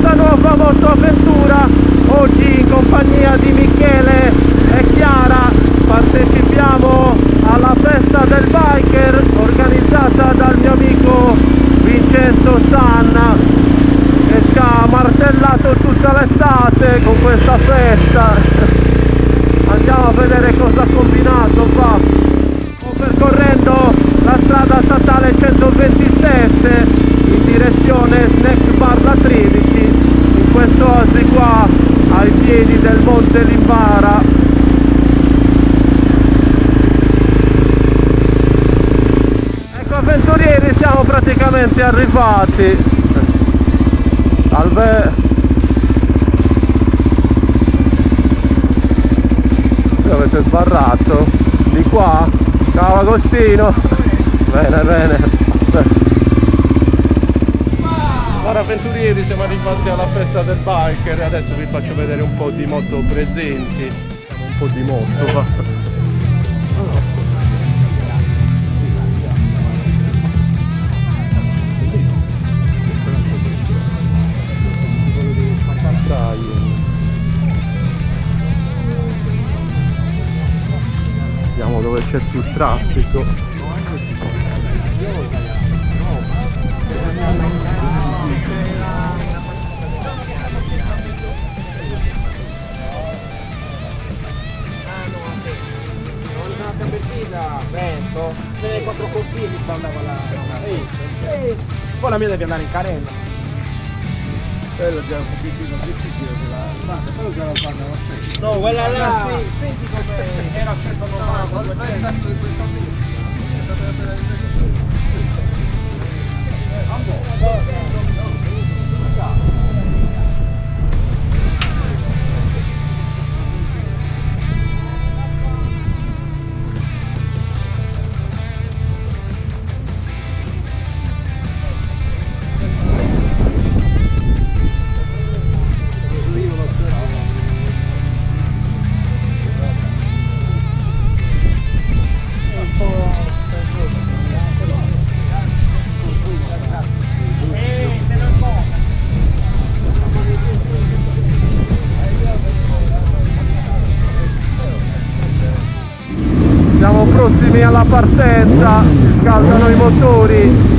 questa nuova motoavventura. Oggi in compagnia di Michele e Chiara partecipiamo alla festa del biker organizzata dal mio amico Vincenzo Sanna, che ci ha martellato tutta l'estate con questa festa. Andiamo a vedere cosa ha combinato qua. Sto percorrendo la strada statale 127 in direzione Snack Bar La Tredici, in questo oasi qua ai piedi del Monte Limbara. Ecco avventurieri, siamo praticamente arrivati. Salve. Dove avete sbarrato? Di qua? Ciao Agostino. Bene, bene. Allora avventurieri, siamo arrivati alla festa del biker e adesso vi faccio vedere un po' di moto presenti. Un po' di moto. Vediamo dove c'è più traffico. Vento, nelle 4 cortili andava la poi la mia deve andare in carena. Quello già un pochettino difficile però già lo fanno lo stesso. No, quella là, senti come era 190. Siamo prossimi alla partenza, si scaldano i motori.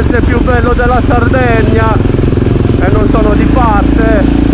paese più bello della Sardegna e non sono di parte.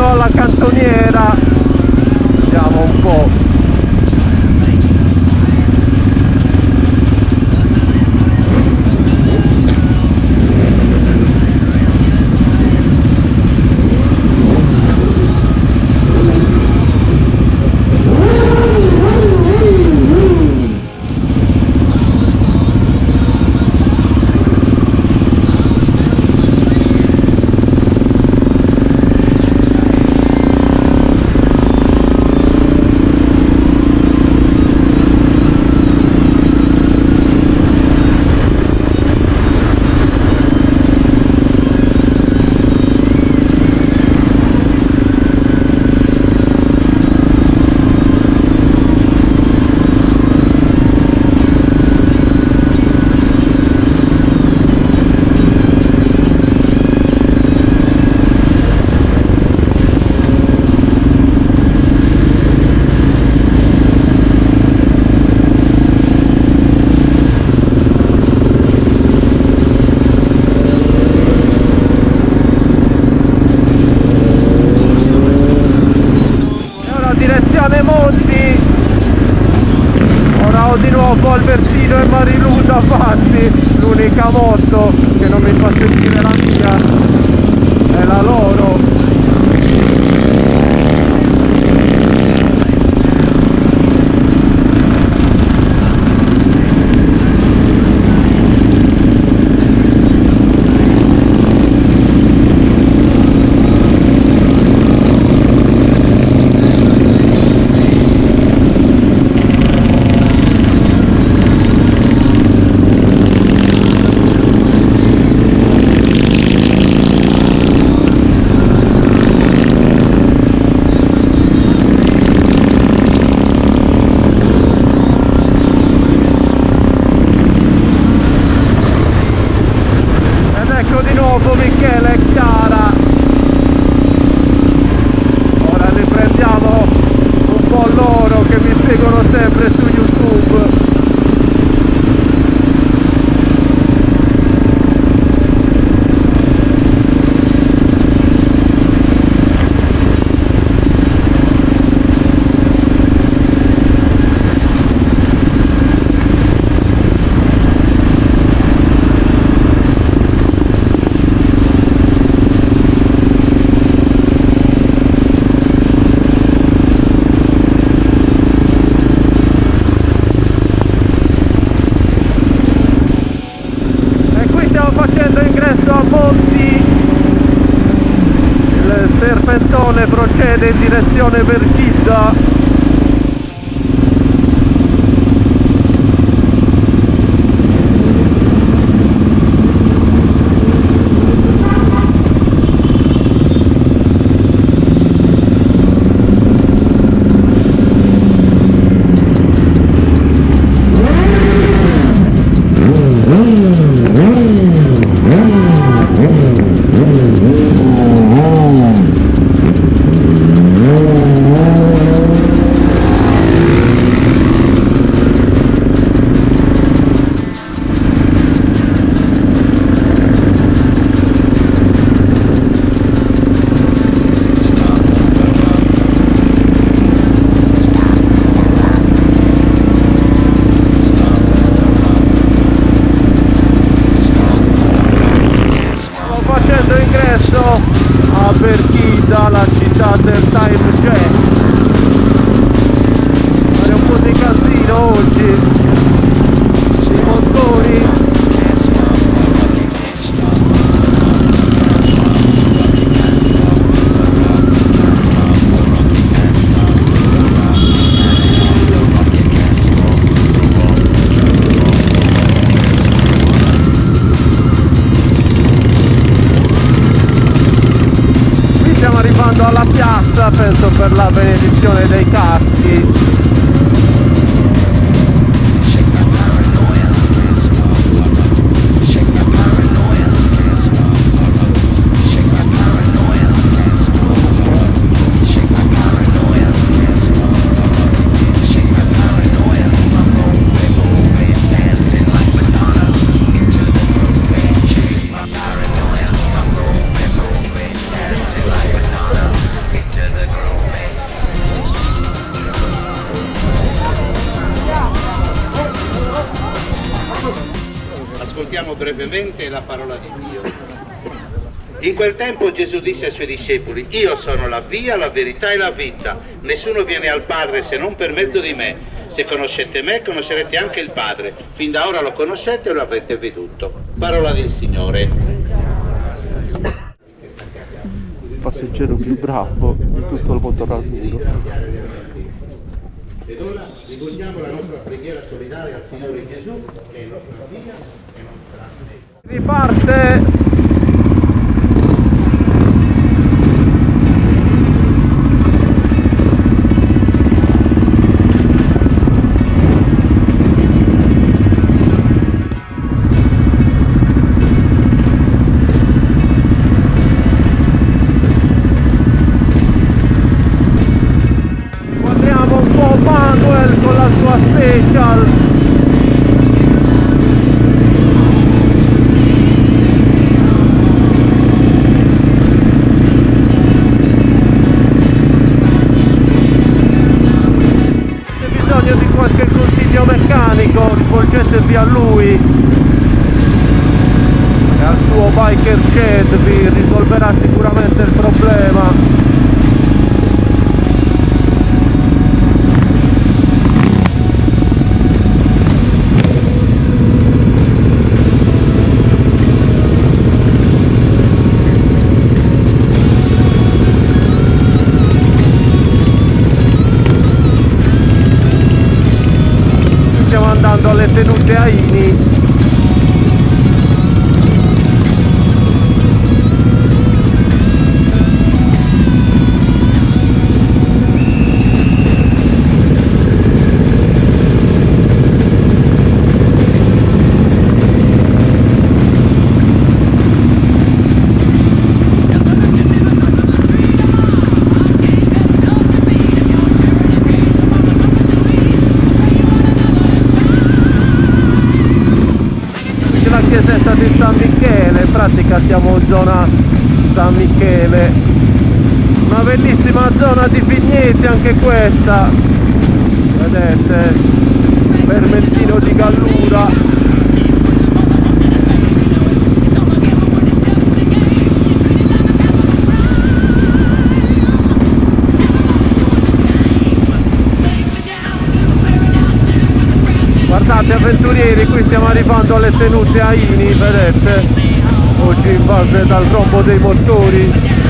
Alla cantoniera, vediamo un po'. Monti, ora ho di nuovo Albertino e Marilu davanti, l'unica moto che non mi fa sentire la mia è la loro. Michele e Chiara, ora riprendiamo un po' loro che mi seguono sempre su YouTube. Facendo ingresso a Monti, il serpentone procede in direzione Vergidda. per chi dalla città del time jack. Fare un po' di casino oggi, i motori. Stiamo arrivando alla piazza, penso per la benedizione dei caschi. Ascoltiamo brevemente la parola di Dio. In quel tempo Gesù disse ai suoi discepoli: io sono la via, la verità e la vita. Nessuno viene al Padre se non per mezzo di me. Se conoscete me, conoscerete anche il Padre. Fin da ora lo conoscete e lo avete veduto. Parola del Signore. Il passeggero più bravo di tutto il motorraduro. Ed ora rivolgiamo la nostra preghiera solidale al Signore Gesù, che è nostra via e nostra vita. Riparte. Guardiamo un po' Manuel con la sua special. Se bisogno di qualche consiglio meccanico, rivolgetevi a lui e al suo biker shed, vi risolverà sicuramente il problema. Stiamo andando alle tenute Aini. La chiesetta di San Michele, in pratica siamo in zona San Michele, una bellissima zona di vigneti anche questa, vedete, Vermentino di Gallura. Guardate avventurieri, qui stiamo arrivando alle tenute Aini, vedete, oggi in base dal rombo dei motori.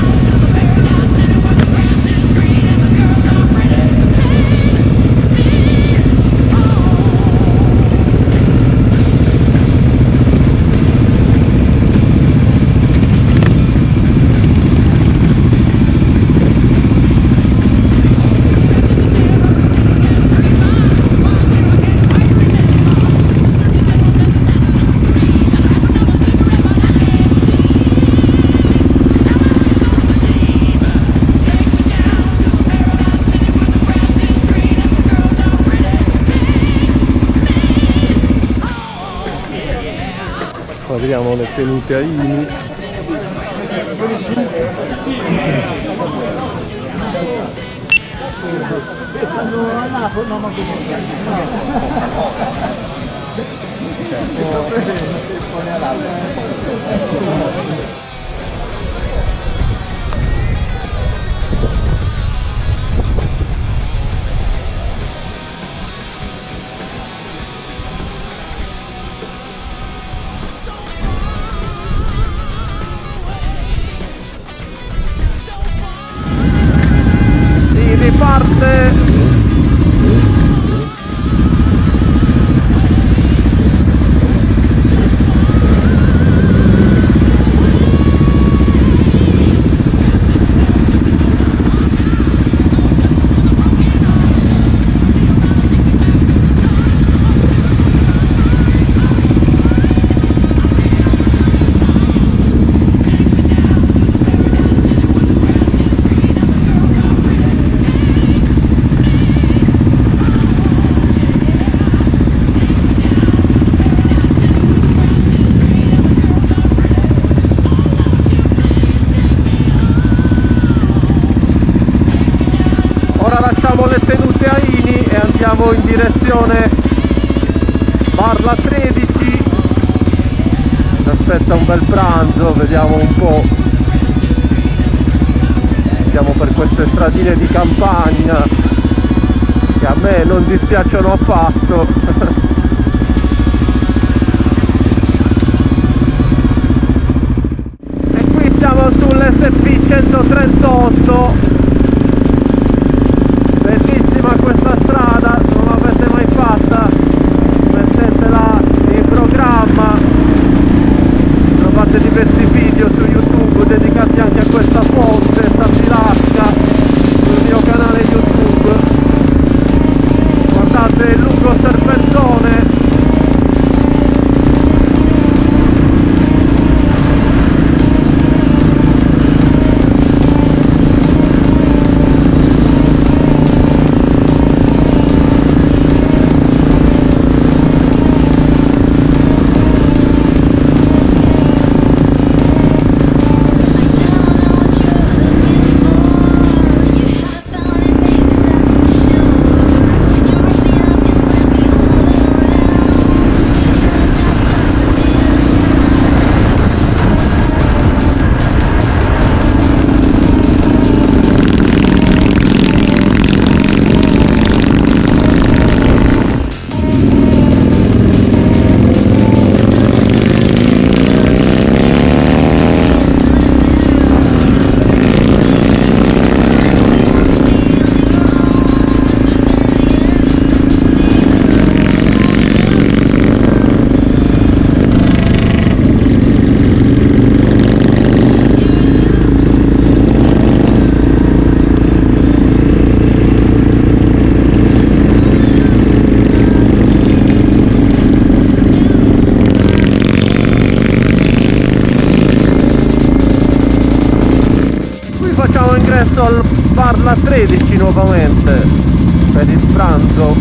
Arriviamo alle tenute Aini. si parte. Lasciamo le sedute a Ini e andiamo in direzione Barla 13. Aspetta un bel pranzo, vediamo un po'. Andiamo per queste stradine di campagna che a me non dispiacciono affatto. E qui siamo sull'SP 138. Bellissima questa strada, non l'avete mai fatta, mettetela in programma, trovate diversi video su YouTube dedicati anche a questa fonte, Sassilasca, sul mio canale YouTube. Guardate il lungo serpentone. Facciamo ingresso al Barla 13 nuovamente per il pranzo.